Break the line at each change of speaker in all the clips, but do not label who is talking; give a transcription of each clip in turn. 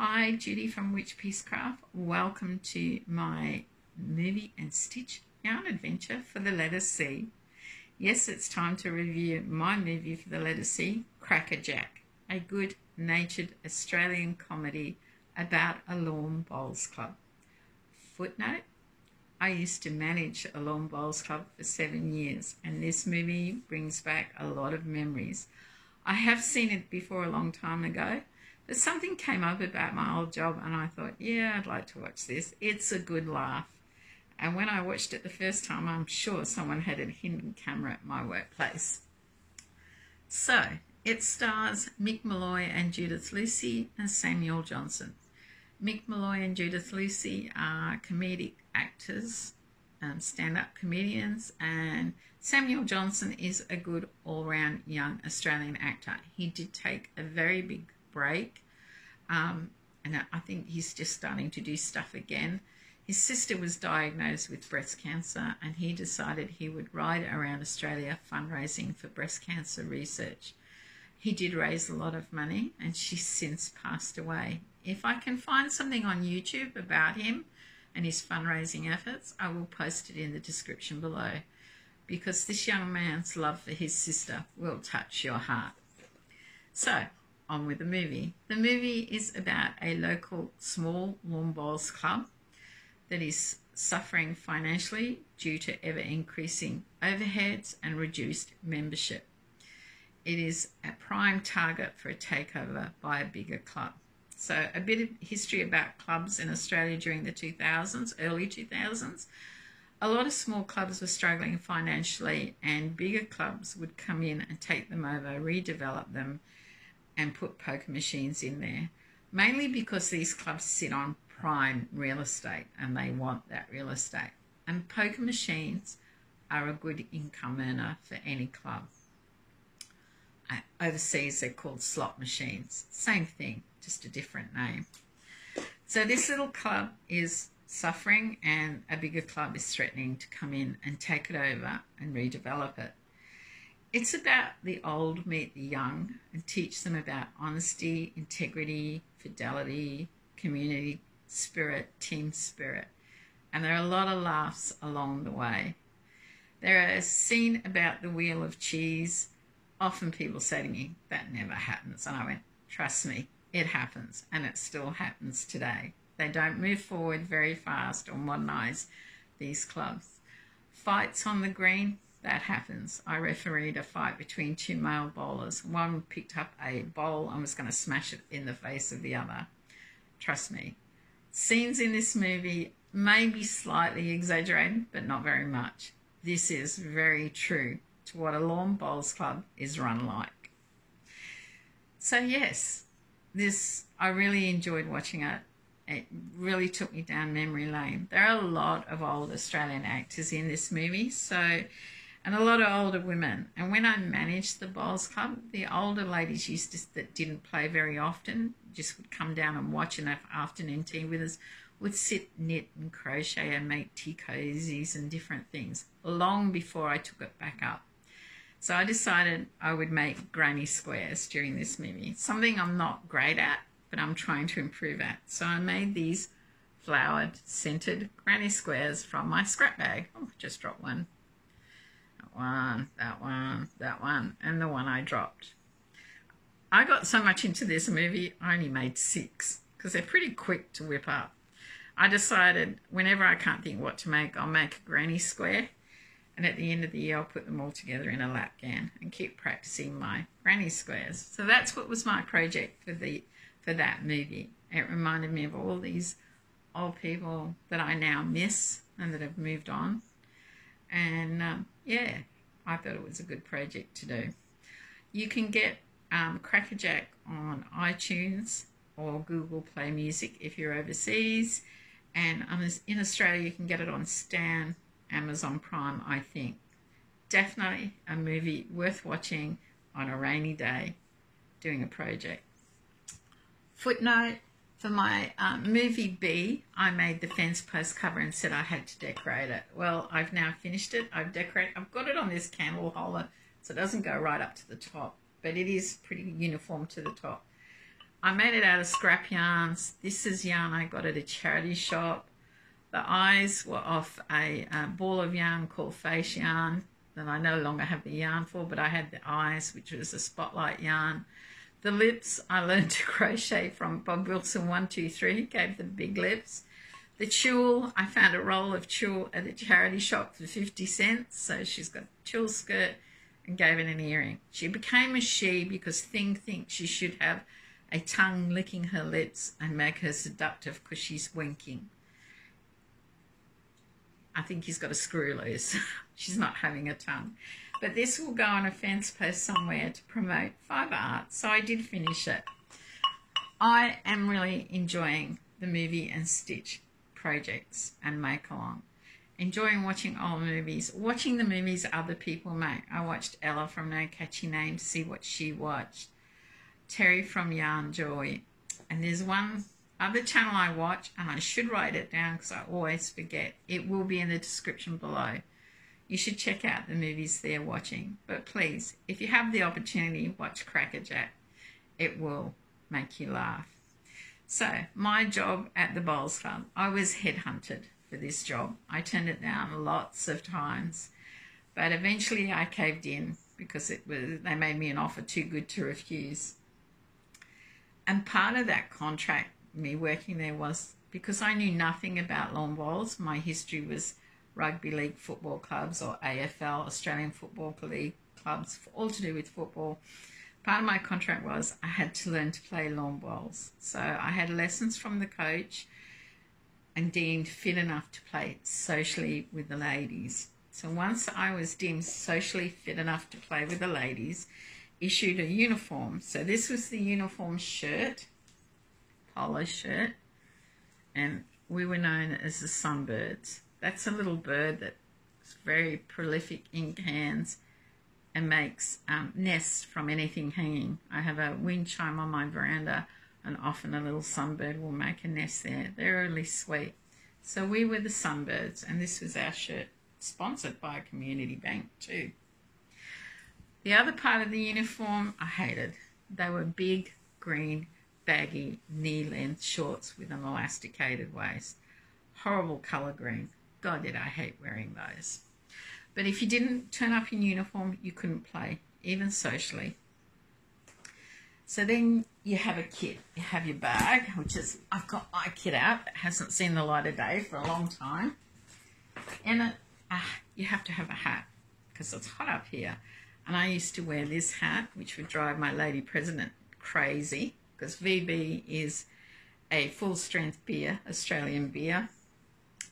Hi, Judy from Witch Peacecraft. Welcome to my movie and stitch yarn adventure for the letter C. Yes, it's time to review my movie for the letter C, Crackerjack, a good-natured Australian comedy about a lawn bowls club. Footnote, I used to manage a lawn bowls club for 7 years, and this movie brings back a lot of memories. I have seen it before a long time ago, but something came up about my old job and I thought, yeah, I'd like to watch this. It's a good laugh. And when I watched it the first time, I'm sure someone had a hidden camera at my workplace. So, it stars Mick Molloy and Judith Lucy and Samuel Johnson. Mick Molloy and Judith Lucy are comedic actors, stand-up comedians, and Samuel Johnson is a good all-round young Australian actor. He did take a very big break, and I think he's just starting to do stuff again. His sister was diagnosed with breast cancer, and he decided he would ride around Australia fundraising for breast cancer research. He did raise a lot of money, and she's since passed away. If I can find something on YouTube about him and his fundraising efforts, I will post it in the description below, because this young man's love for his sister will touch your heart. So, on with the movie. The movie is about a local small lawn bowls club that is suffering financially due to ever-increasing overheads and reduced membership. It is a prime target for a takeover by a bigger club. So a bit of history about clubs in Australia during the 2000s, early 2000s. A lot of small clubs were struggling financially, and bigger clubs would come in and take them over, redevelop them, and put poker machines in there, mainly because these clubs sit on prime real estate and they want that real estate. And poker machines are a good income earner for any club. Overseas they're called slot machines. Same thing, just a different name. So this little club is suffering, and a bigger club is threatening to come in and take it over and redevelop it. It's about the old meet the young and teach them about honesty, integrity, fidelity, community spirit, team spirit. And there are a lot of laughs along the way. There are a scene about the wheel of cheese. Often people say to me, that never happens. And I went, trust me, it happens, and it still happens today. They don't move forward very fast or modernise these clubs. Fights on the green, that happens. I refereed a fight between two male bowlers. One picked up a bowl and was going to smash it in the face of the other. Trust me. Scenes in this movie may be slightly exaggerated, but not very much. This is very true to what a lawn bowls club is run like. So yes, I really enjoyed watching it. It really took me down memory lane. There are a lot of old Australian actors in this movie, and a lot of older women. And when I managed the bowls club, the older ladies that didn't play very often, just would come down and watch an afternoon tea with us, would sit, knit and crochet and make tea cozies and different things long before I took it back up. So I decided I would make granny squares during this movie, something I'm not great at, but I'm trying to improve at. So I made these flowered, scented granny squares from my scrap bag. Oh, just dropped one. That one, and the one I dropped. I got so much into this movie, I only made 6 because they're pretty quick to whip up. I decided whenever I can't think what to make, I'll make a granny square, and at the end of the year I'll put them all together in a lap gown and keep practicing my granny squares. So that's what was my project for that movie. It reminded me of all these old people that I now miss and that have moved on. And yeah, I thought it was a good project to do. You can get Crackerjack on iTunes or Google Play Music if you're overseas. And in Australia, you can get it on Stan, Amazon Prime, I think. Definitely a movie worth watching on a rainy day doing a project. Footnote, for my movie B, I made the fence post cover and said I had to decorate it. Well, I've now finished it. I've got it on this candle holder so it doesn't go right up to the top, but it is pretty uniform to the top. I made it out of scrap yarns. This is yarn I got at a charity shop. The eyes were off a ball of yarn called Face Yarn that I no longer have the yarn for, but I had the eyes, which was a spotlight yarn. The lips I learned to crochet from Bob Wilson 123, gave the big lips. The tulle, I found a roll of tulle at a charity shop for 50 cents. So she's got a tulle skirt and gave it an earring. She became a she because Thing thinks she should have a tongue licking her lips and make her seductive because she's winking. I think he's got a screw loose. She's not having a tongue. But this will go on a fence post somewhere to promote Fibre Art. So I did finish it. I am really enjoying the Movie and Stitch projects and make along. Enjoying watching old movies, watching the movies other people make. I watched Ella from No Catchy Name to see what she watched. Terry from Yarn Joy. And there's one other channel I watch, and I should write it down because I always forget. It will be in the description below. You should check out the movies they're watching. But please, if you have the opportunity, watch Crackerjack. It will make you laugh. So, my job at the Bowls Club, I was headhunted for this job. I turned it down lots of times. But eventually I caved in because they made me an offer too good to refuse. And part of that contract, me working there, was because I knew nothing about lawn bowls. My history was rugby league football clubs, or AFL, Australian Football League clubs, all to do with football. Part of my contract was I had to learn to play lawn bowls. So I had lessons from the coach and deemed fit enough to play socially with the ladies. So once I was deemed socially fit enough to play with the ladies, issued a uniform. So this was the uniform shirt, polo shirt, and we were known as the Sunbirds. That's a little bird that's very prolific in cans and makes nests from anything hanging. I have a wind chime on my veranda, and often a little sunbird will make a nest there. They're really sweet. So we were the Sunbirds, and this was our shirt, sponsored by a community bank too. The other part of the uniform I hated. They were big, green, baggy, knee-length shorts with an elasticated waist. Horrible colour green. God, did I hate wearing those. But if you didn't turn up in uniform, you couldn't play, even socially. So then you have a kit. You have your bag, which is, I've got my kit out. It hasn't seen the light of day for a long time. And you have to have a hat because it's hot up here. And I used to wear this hat, which would drive my lady president crazy, because VB is a full-strength beer, Australian beer.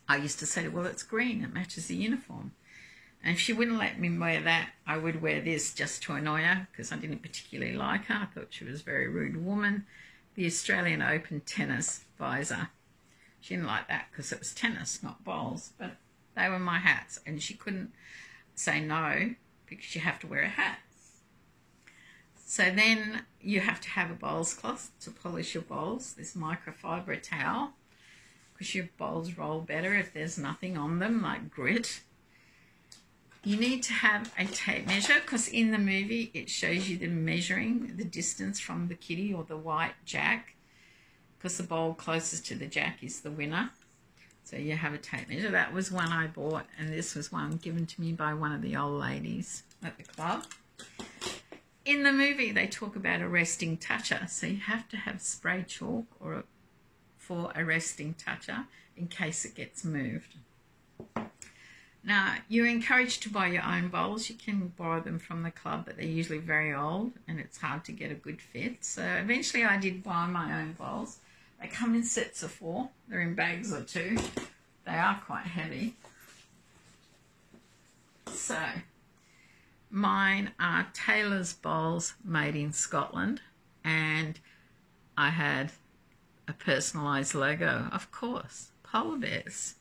I used to say, well, it's green, it matches the uniform. And if she wouldn't let me wear that, I would wear this just to annoy her, because I didn't particularly like her. I thought she was a very rude woman. The Australian Open tennis visor. She didn't like that because it was tennis, not bowls, but they were my hats, and she couldn't say no because you have to wear a hat. So then you have to have a bowls cloth to polish your bowls, this microfiber towel, because your bowls roll better if there's nothing on them, like grit. You need to have a tape measure, because in the movie it shows you the measuring the distance from the kitty or the white jack, because the bowl closest to the jack is the winner. So you have a tape measure. That was one I bought, and this was one given to me by one of the old ladies at the club. In the movie, they talk about a resting toucher, so you have to have spray chalk for a resting toucher in case it gets moved. Now, you're encouraged to buy your own bowls. You can borrow them from the club, but they're usually very old and it's hard to get a good fit. So eventually I did buy my own bowls. They come in sets of 4. They're in bags of 2. They are quite heavy. So mine are Taylor's bowls made in Scotland, and I had a personalised logo, of course, polar bears.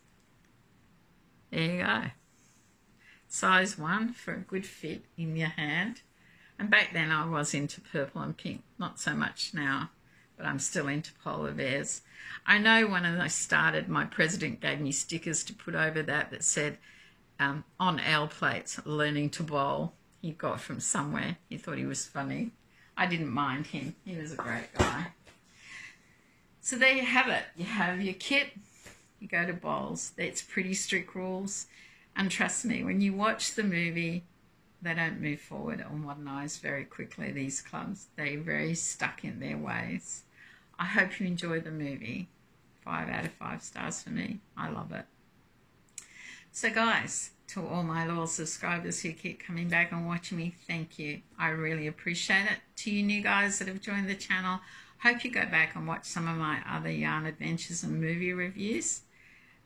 There you go. Size 1 for a good fit in your hand. And back then I was into purple and pink, not so much now, but I'm still into polar bears. I know when I started, my president gave me stickers to put over that said, on L plates, learning to bowl. He got from somewhere. He thought he was funny. I didn't mind him. He was a great guy. So there you have it. You have your kit, you go to bowls. That's pretty strict rules. And trust me, when you watch the movie, they don't move forward or modernise very quickly, these clubs. They're very stuck in their ways. I hope you enjoy the movie. 5 out of 5 stars for me. I love it. So guys, to all my loyal subscribers who keep coming back and watching me, thank you. I really appreciate it. To you new guys that have joined the channel, hope you go back and watch some of my other yarn adventures and movie reviews.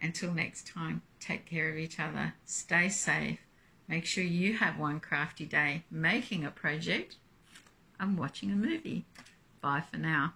Until next time, take care of each other, stay safe, make sure you have one crafty day making a project and watching a movie. Bye for now.